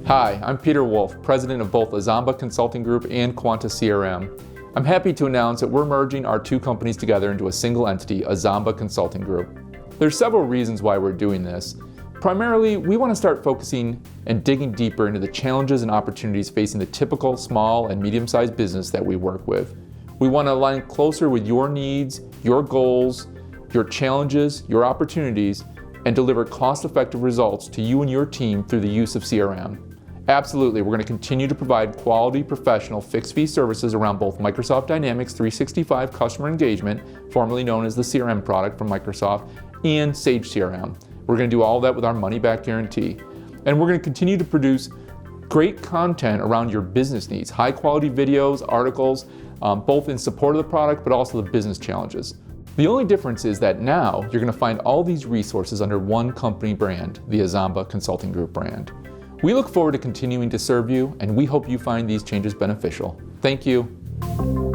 Hi, I'm Peter Wolf, president of both Azamba Consulting Group and QuantaCRM. I'm happy to announce that we're merging our two companies together into a single entity, Azamba Consulting Group. There's several reasons why we're doing this. Primarily, we want to start focusing and digging deeper into the challenges and opportunities facing the typical small and medium-sized business that we work with. We want to align closer with your needs, your goals, your challenges, your opportunities, and deliver cost-effective results to you and your team through the use of CRM. Absolutely, we're going to continue to provide quality, professional, fixed-fee services around both Microsoft Dynamics 365 Customer Engagement, formerly known as the CRM product from Microsoft, and Sage CRM. We're going to do all of that with our money-back guarantee. And we're going to continue to produce great content around your business needs, high-quality videos, articles, both in support of the product, but also the business challenges. The only difference is that now you're going to find all these resources under one company brand, the Azamba Consulting Group brand. We look forward to continuing to serve you, and we hope you find these changes beneficial. Thank you.